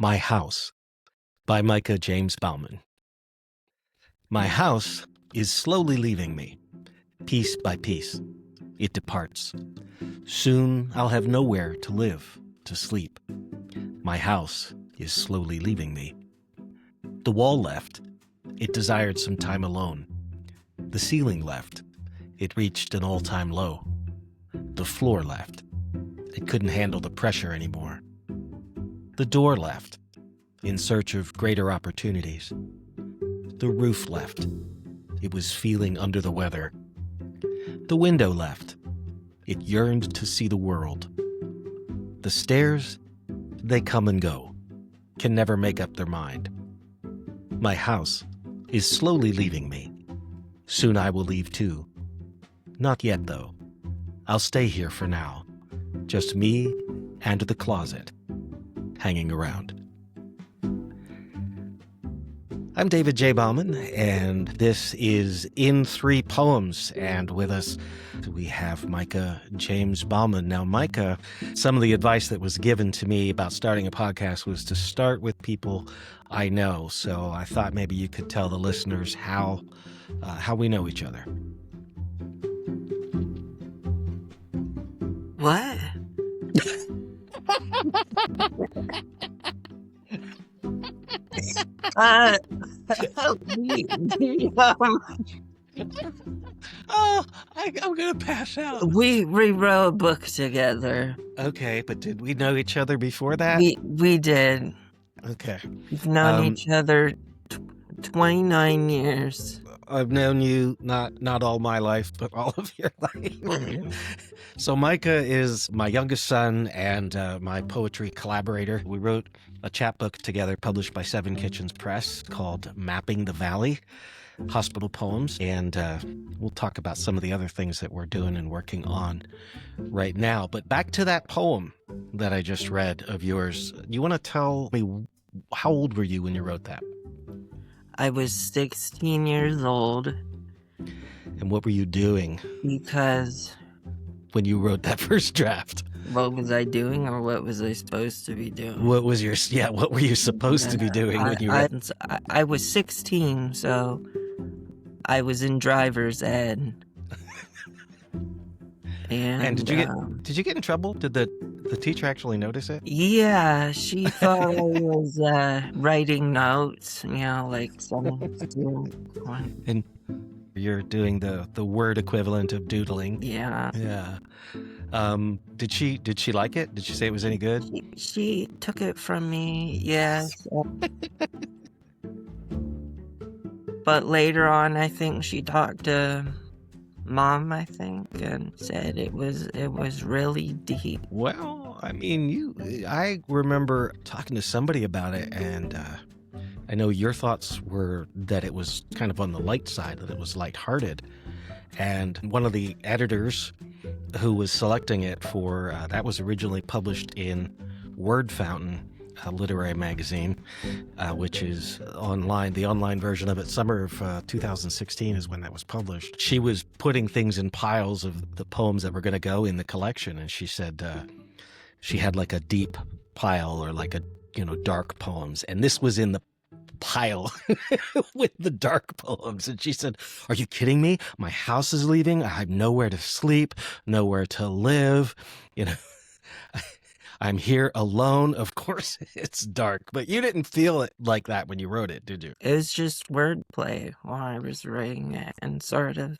My House by Micah James Bauman. My house is slowly leaving me. Piece by piece, it departs. Soon I'll have nowhere to live, to sleep. My house is slowly leaving me. The wall left. It desired some time alone. The ceiling left. It reached an all-time low. The floor left. It couldn't handle the pressure anymore. The door left, in search of greater opportunities. The roof left. It was feeling under the weather. The window left. It yearned to see the world. The stairs, they come and go, can never make up their mind. My house is slowly leaving me. Soon I will leave too. Not yet, though. I'll stay here for now. Just me and the closet, hanging around. I'm David J. Bauman, and this is In Three Poems. And with us, we have Micah James Bauman. Now, Micah, some of the advice that was given to me about starting a podcast was to start with people I know. So I thought maybe you could tell the listeners how we know each other. What? I'm going to pass out. We rewrote a book together. Okay, but did we know each other before that? We did. Okay. We've known each other 29 years. I've known you not all my life, but all of your life. So Micah is my youngest son and my poetry collaborator. We wrote a chapbook together published by Seven Kitchens Press called Mapping the Valley, Hospital Poems. And we'll talk about some of the other things that we're doing and working on right now. But back to that poem that I just read of yours. You want to tell me, how old were you when you wrote that? I was 16 years old. And what were you doing? Because... when you wrote that first draft? What was I doing, or what was I supposed to be doing? What were you supposed to be doing when you wrote? I was 16, so I was in driver's ed. And did you get in trouble? Did the teacher actually notice it? Yeah, she thought I was writing notes, like someone's doing one. And you're doing the word equivalent of doodling. Yeah. Yeah. Did she like it? Did she say it was any good? She took it from me, yes. But later on, I think she talked to Mom, I think, and said it was really deep. Well, I mean, I remember talking to somebody about it, and I know your thoughts were that it was kind of on the light side, that it was lighthearted. And one of the editors who was selecting it for, that was originally published in Word Fountain, a literary magazine, which is online. The online version of it, summer of 2016 is when that was published. She was putting things in piles of the poems that were going to go in the collection. And she said she had like a deep pile or like a, dark poems. And this was in the pile with the dark poems. And she said, "Are you kidding me? My house is leaving. I have nowhere to sleep, nowhere to live. I'm here alone." Of course, it's dark, but you didn't feel it like that when you wrote it, did you? It was just wordplay while I was writing it, and sort of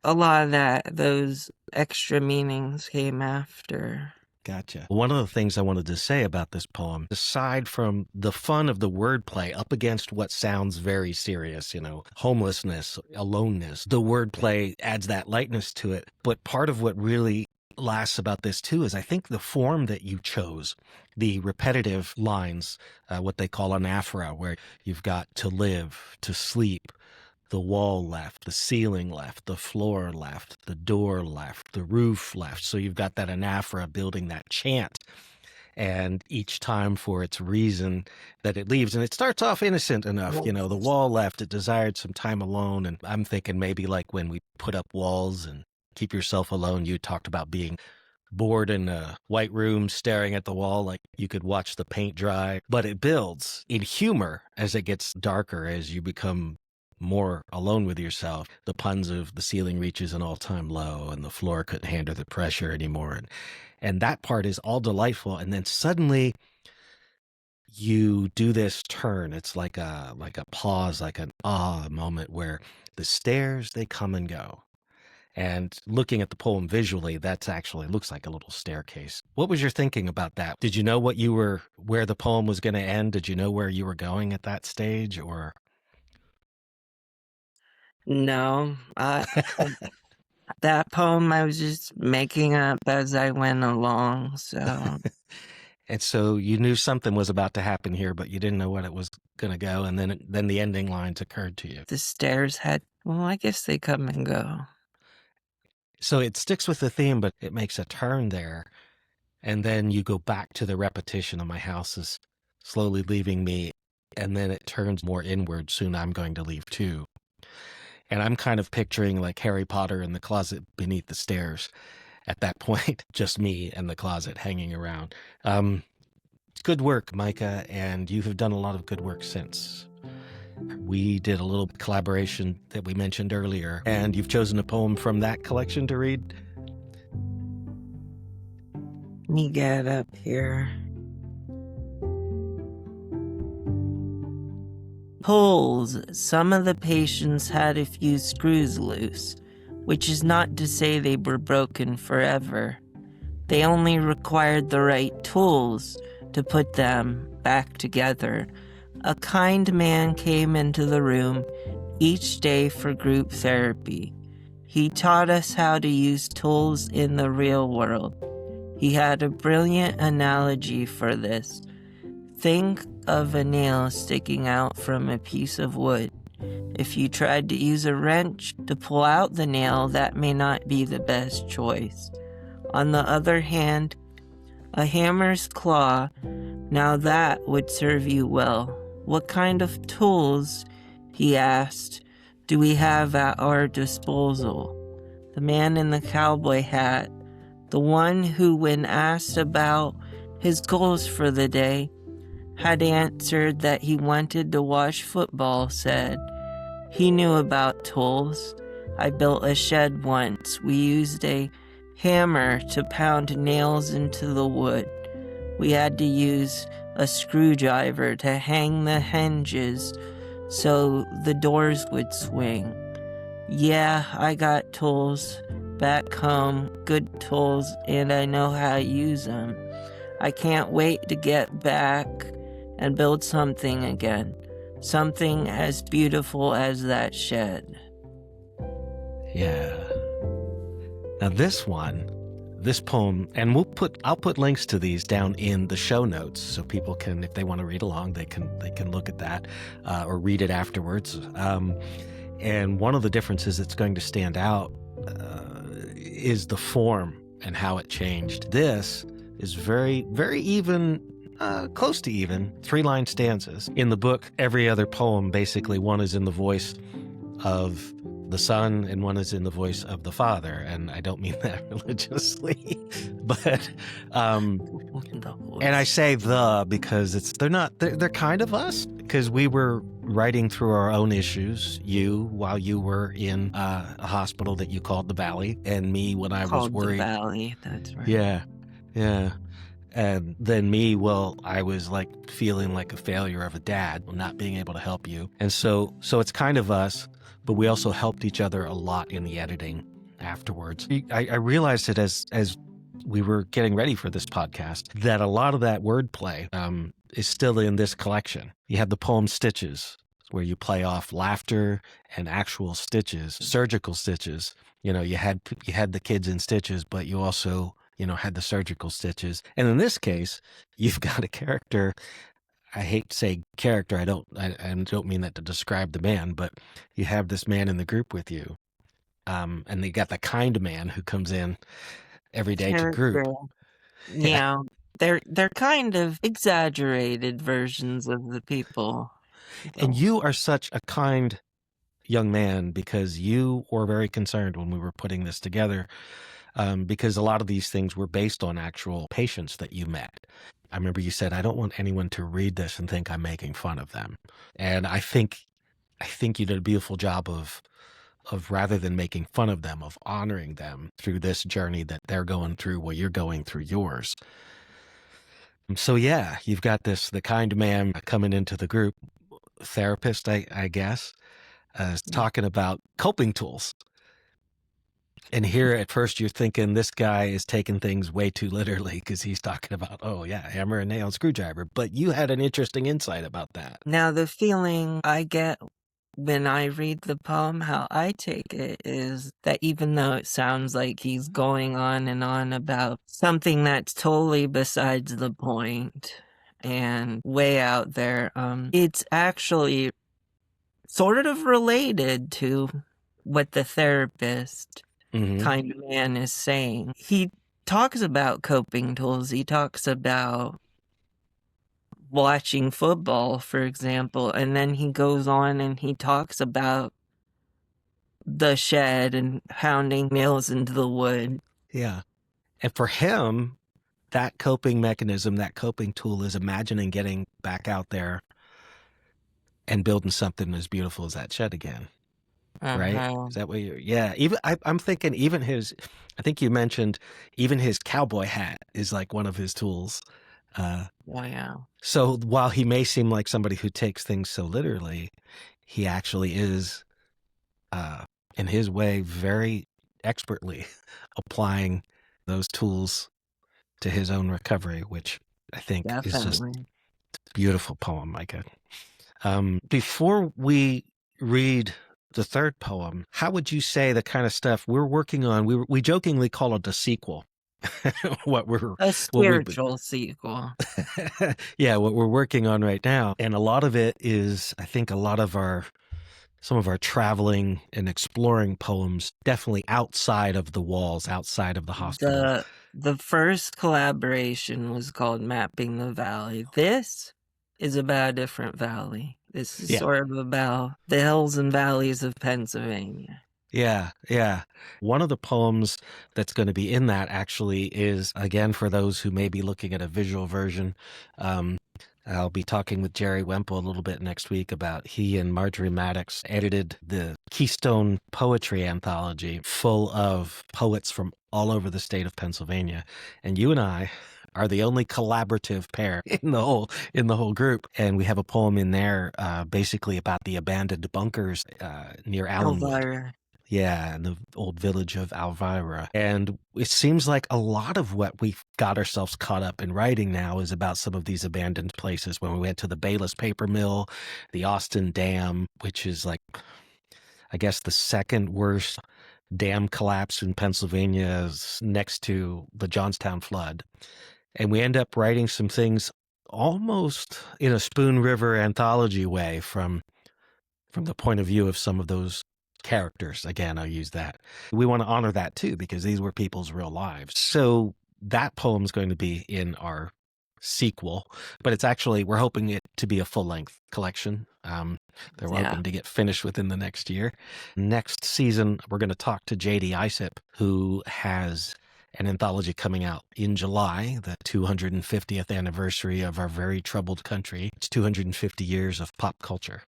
a lot of those extra meanings came after. Gotcha. One of the things I wanted to say about this poem, aside from the fun of the wordplay up against what sounds very serious, homelessness, aloneness, the wordplay adds that lightness to it. But part of what really lasts about this too is I think the form that you chose, the repetitive lines, what they call anaphora, where you've got to live, to sleep, the wall left, the ceiling left, the floor left, the door left, the roof left. So you've got that anaphora building that chant. And each time for its reason that it leaves. And it starts off innocent enough, the wall left, it desired some time alone. And I'm thinking maybe like when we put up walls and keep yourself alone, you talked about being bored in a white room staring at the wall like you could watch the paint dry. But it builds in humor as it gets darker, as you become more alone with yourself. The puns of the ceiling reaches an all-time low and the floor couldn't handle the pressure anymore. And that part is all delightful. And then suddenly you do this turn. It's like a pause, like an moment where the stairs, they come and go. And looking at the poem visually, that's actually looks like a little staircase. What was your thinking about that? Did you know where the poem was going to end? Did you know where you were going at that stage, or? No, that poem I was just making up as I went along, so. And so you knew something was about to happen here, but you didn't know what it was going to go. And then the ending lines occurred to you. The stairs well, I guess they come and go. So it sticks with the theme, but it makes a turn there. And then you go back to the repetition of my house is slowly leaving me. And then it turns more inward. Soon I'm going to leave too. And I'm kind of picturing like Harry Potter in the closet beneath the stairs at that point, just me and the closet hanging around. Good work, Micah, and you have done a lot of good work since. We did a little collaboration that we mentioned earlier, and you've chosen a poem from that collection to read. Let me get up here. Pulls. Some of the patients had a few screws loose, which is not to say they were broken forever. They only required the right tools to put them back together. A kind man came into the room each day for group therapy. He taught us how to use tools in the real world. He had a brilliant analogy for this. Think of a nail sticking out from a piece of wood. If you tried to use a wrench to pull out the nail, that may not be the best choice. On the other hand, a hammer's claw, now that would serve you well. What kind of tools, he asked, do we have at our disposal? The man in the cowboy hat, the one who, when asked about his goals for the day, had answered that he wanted to watch football, said he knew about tools. I built a shed once. We used a hammer to pound nails into the wood. We had to use a screwdriver to hang the hinges so the doors would swing. Yeah, I got tools back home, good tools, and I know how to use them. I can't wait to get back and build something again. Something as beautiful as that shed. Yeah. Now this poem, and I'll put links to these down in the show notes so people can, if they want to read along, they can look at that or read it afterwards. And one of the differences that's going to stand out is the form and how it changed. This is very, very even. Close to even, 3-line stanzas. In the book, every other poem, basically, one is in the voice of the son and one is in the voice of the father. And I don't mean that religiously, but, and I say because they're kind of us, because we were writing through our own issues, you while you were in a hospital that you called the Valley, and me when I was worried. The Valley, that's right. Yeah. And then me, I was like feeling like a failure of a dad, not being able to help you. And so it's kind of us, but we also helped each other a lot in the editing afterwards. I realized it as we were getting ready for this podcast, that a lot of that wordplay is still in this collection. You have the poem Stitches, where you play off laughter and actual stitches, surgical stitches. You know, you had the kids in stitches, but you also had the surgical stitches. And in this case, you've got a character. I hate to say character. I don't mean that to describe the man, but you have this man in the group with you. And they got the kind man who comes in every day to group. Yeah. They're kind of exaggerated versions of the people. And you are such a kind young man, because you were very concerned when we were putting this together because a lot of these things were based on actual patients that you met. I remember you said, I don't want anyone to read this and think I'm making fun of them. And I think you did a beautiful job of rather than making fun of them, of honoring them through this journey that they're going through while you're going through yours. So yeah, you've got the kind man coming into the group, therapist, I guess, talking about coping tools. And here at first you're thinking this guy is taking things way too literally because he's talking about, oh yeah, hammer and nail and screwdriver. But you had an interesting insight about that. Now, the feeling I get when I read the poem, how I take it, is that even though it sounds like he's going on and on about something that's totally besides the point and way out there, it's actually sort of related to what the therapist kind of man is saying. He talks about coping tools. He talks about watching football, for example, and then he goes on and he talks about the shed and pounding nails into the wood. Yeah. And for him, that coping mechanism, that coping tool is imagining getting back out there and building something as beautiful as that shed again. Right? Is that what you're, yeah. Even I'm thinking even I think you mentioned even his cowboy hat is like one of his tools. Wow. So while he may seem like somebody who takes things so literally, he actually is, in his way, very expertly applying those tools to his own recovery, which I think is just a beautiful poem, Micah. Before we read the third poem, how would you say the kind of stuff we're working on, we jokingly call it a sequel. A spiritual sequel. Yeah, what we're working on right now. And a lot of it is, I think some of our traveling and exploring poems, definitely outside of the walls, outside of the hospital. The first collaboration was called Mapping the Valley. This is about a different valley. This is sort of about the hills and valleys of Pennsylvania. Yeah, yeah. One of the poems that's going to be in that actually is, again, for those who may be looking at a visual version, I'll be talking with Jerry Wemple a little bit next week about he and Marjorie Maddox edited the Keystone Poetry Anthology full of poets from all over the state of Pennsylvania. And you and I are the only collaborative pair in the whole group. And we have a poem in there basically about the abandoned bunkers near Allenwood. Elvira. Yeah, in the old village of Elvira. And it seems like a lot of what we've got ourselves caught up in writing now is about some of these abandoned places. When we went to the Bayless Paper Mill, the Austin Dam, which is like, I guess, the second worst dam collapse in Pennsylvania next to the Johnstown flood. And we end up writing some things almost in a Spoon River anthology way from the point of view of some of those characters. Again, I'll use that. We want to honor that too, because these were people's real lives. So that poem's going to be in our sequel, but it's actually, we're hoping it to be a full-length collection. They're hoping to get finished within the next year. Next season, we're going to talk to J.D. Isip, who has an anthology coming out in July, the 250th anniversary of our very troubled country. It's 250 years of pop culture.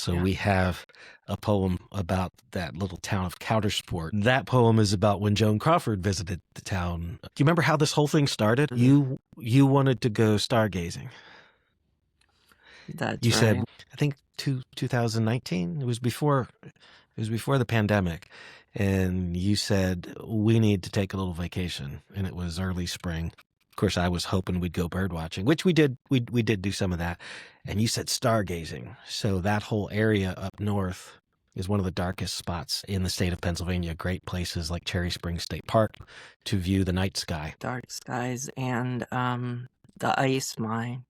We have a poem about that little town of Coudersport. That poem is about when Joan Crawford visited the town. Do you remember how this whole thing started? You wanted to go stargazing. That's you said, I think 2019. It was before the pandemic. And you said, we need to take a little vacation. And it was early spring. Of course, I was hoping we'd go bird watching, which we did. We did do some of that. And you said stargazing. So that whole area up north is one of the darkest spots in the state of Pennsylvania. Great places like Cherry Springs State Park to view the night sky. Dark skies and the ice mine.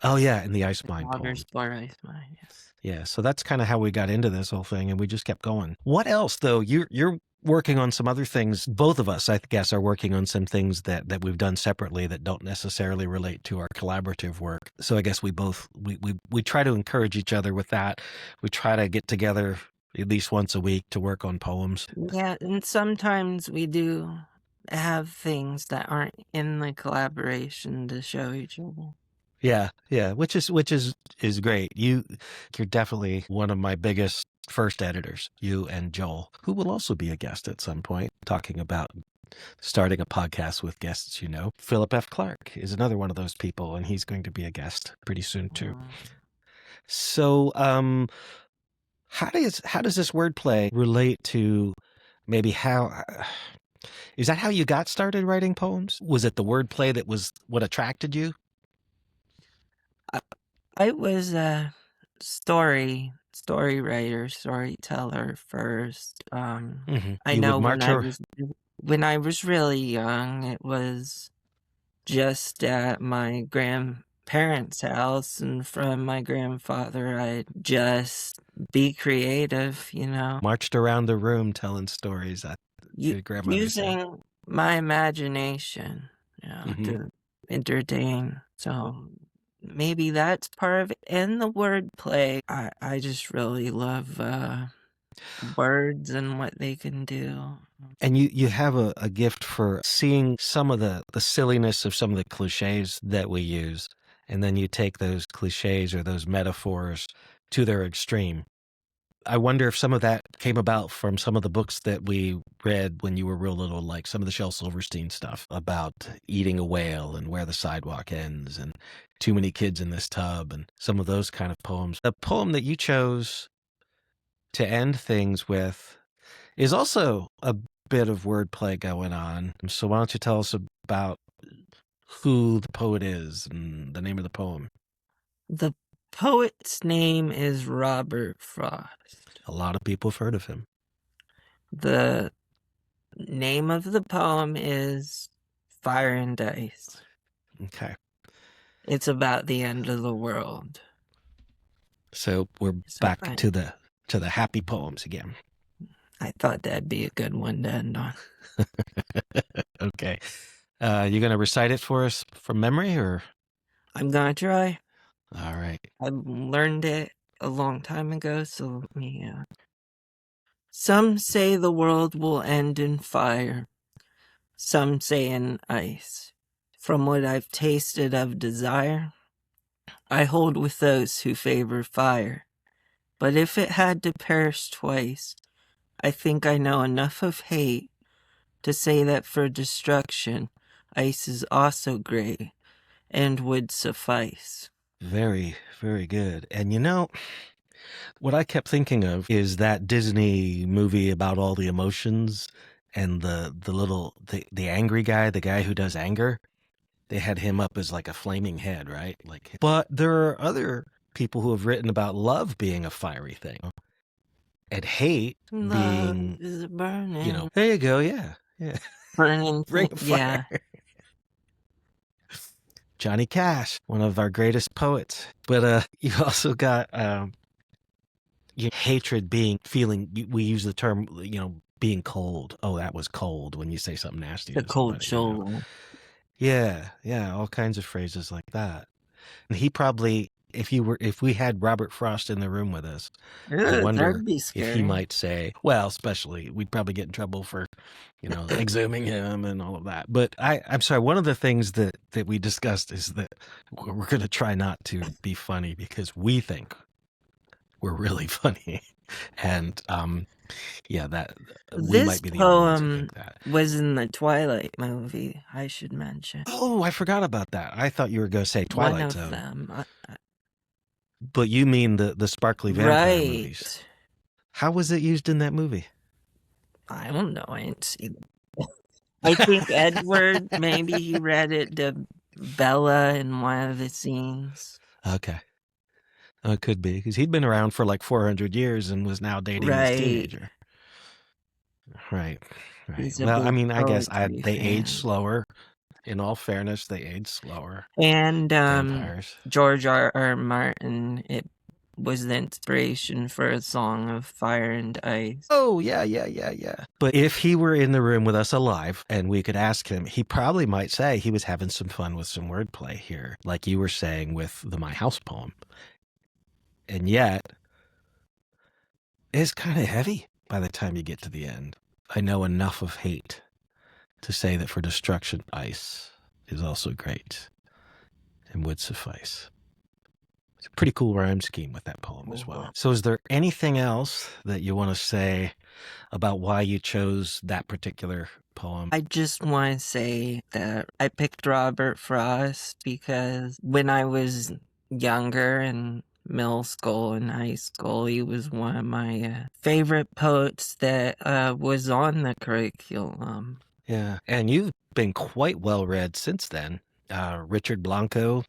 Oh, yeah, and the ice mine. Watersport ice mine, yes. Yeah, so that's kind of how we got into this whole thing, and we just kept going. What else, though? You're working on some other things. Both of us, I guess, are working on some things that we've done separately that don't necessarily relate to our collaborative work. So I guess we try to encourage each other with that. We try to get together at least once a week to work on poems. Yeah, and sometimes we do have things that aren't in the collaboration to show each other. Yeah, which is great. You're definitely one of my biggest first editors, you and Joel, who will also be a guest at some point, talking about starting a podcast with guests, you know. Philip F. Clark is another one of those people, and he's going to be a guest pretty soon too. So, how does this wordplay relate to maybe how is that how you got started writing poems? Was it the wordplay that was what attracted you? I was a story writer, storyteller first. I You would know march when I was really young, it was just at my grandparents' house, and from my grandfather, I'd just be creative, you know, marched around the room telling stories. Your grandmother said. using my imagination, you know, to entertain. So maybe that's part of it. And the wordplay. I just really love words and what they can do. And you have a gift for seeing some of the silliness of some of the cliches that we use, and then you take those cliches or those metaphors to their extreme. I wonder if some of that came about from some of the books that we read when you were real little, like some of the Shel Silverstein stuff about eating a whale and where the sidewalk ends and too many kids in this tub and some of those kind of poems. The poem that you chose to end things with is also a bit of wordplay going on. So why don't you tell us about who the poet is and the name of the poem? The poet's name is Robert Frost. A lot of people have heard of him. The name of the poem is Fire and Ice. Okay. It's about the end of the world. So we're back to the happy poems again. I thought that'd be a good one to end on. Okay. You going to recite it for us from memory, or? I'm going to try. All right. I learned it a long time ago, so let me... Some say the world will end in fire. Some say in ice. From what I've tasted of desire, I hold with those who favor fire. But if it had to perish twice, I think I know enough of hate to say that for destruction, ice is also great and would suffice. Very, very good. And you know, what I kept thinking of is that Disney movie about all the emotions and the angry guy, the guy who does anger. They had him up as like a flaming head, right? But there are other people who have written about love being a fiery thing and hate being, is burning. you know, there you go. Yeah. Burning. Ring of fire. Yeah. Johnny Cash, one of our greatest poets. But you also got hatred we use the term, you know, being cold. Oh, that was cold when you say something nasty. The cold shoulder. You know? Yeah, all kinds of phrases like that. And he probably, if we had Robert Frost in the room with us, I wonder if he might say, well, especially, we'd probably get in trouble for, you know, exhuming him and all of that. But I'm sorry, one of the things that we discussed is that we're going to try not to be funny because we think we're really funny. And that we might be the only ones who think that. Was in the Twilight movie, I should mention. Oh, I forgot about that. I thought you were going to say Twilight Zone. One of them. But you mean the sparkly vampire movies. How was it used in that movie? I don't know. I didn't see them. I think Edward, maybe he read it to Bella in one of the scenes. Okay. It could be, because he'd been around for like 400 years and was now dating his teenager. Right. Well, I mean, I guess they age slower. In all fairness, they age slower. And vampires. George R.R. Martin, it was the inspiration for a song of Fire and Ice. Oh, yeah. But if he were in the room with us alive and we could ask him, he probably might say he was having some fun with some wordplay here, like you were saying with the My House poem. And yet, is kind of heavy by the time you get to the end. I know enough of hate to say that For Destruction, Ice is also great and would suffice. It's a pretty cool rhyme scheme with that poem as well. So is there anything else that you want to say about why you chose that particular poem? I just want to say that I picked Robert Frost because when I was younger in middle school and high school, he was one of my favorite poets that was on the curriculum. Yeah, and you've been quite well read since then. Richard Blanco,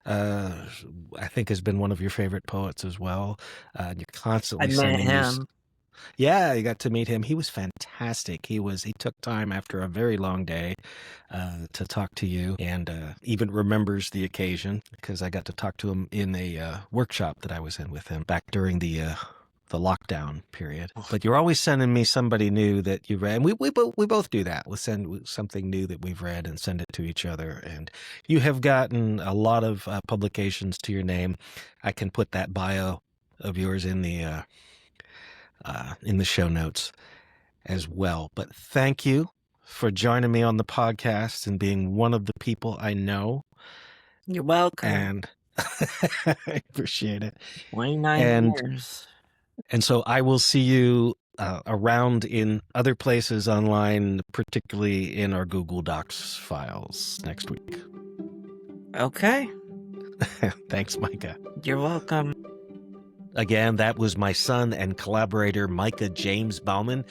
I think, has been one of your favorite poets as well. You're constantly I met sending him. Yeah, you got to meet him. He was fantastic. He took time after a very long day to talk to you, and even remembers the occasion because I got to talk to him in a workshop that I was in with him back during the lockdown period. But you're always sending me somebody new that you read. And we both do that. We'll send something new that we've read and send it to each other. And you have gotten a lot of publications to your name. I can put that bio of yours in the show notes as well. But thank you for joining me on the podcast and being one of the people I know. You're welcome. And I appreciate it. 29 years. And so I will see you around in other places online, particularly in our Google Docs files next week. Okay. Thanks, Micah. You're welcome. Again, that was my son and collaborator, Micah James Bauman,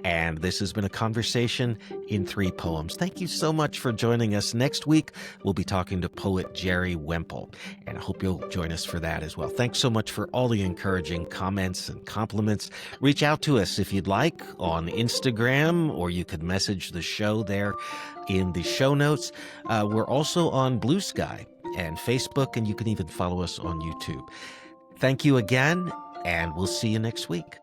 and this has been a conversation in 3 poems. Thank you so much for joining us. Next week, we'll be talking to poet Jerry Wemple, and I hope you'll join us for that as well. Thanks so much for all the encouraging comments and compliments. Reach out to us if you'd like on Instagram, or you could message the show there in the show notes. We're also on Blue Sky and Facebook, and you can even follow us on YouTube. Thank you again, and we'll see you next week.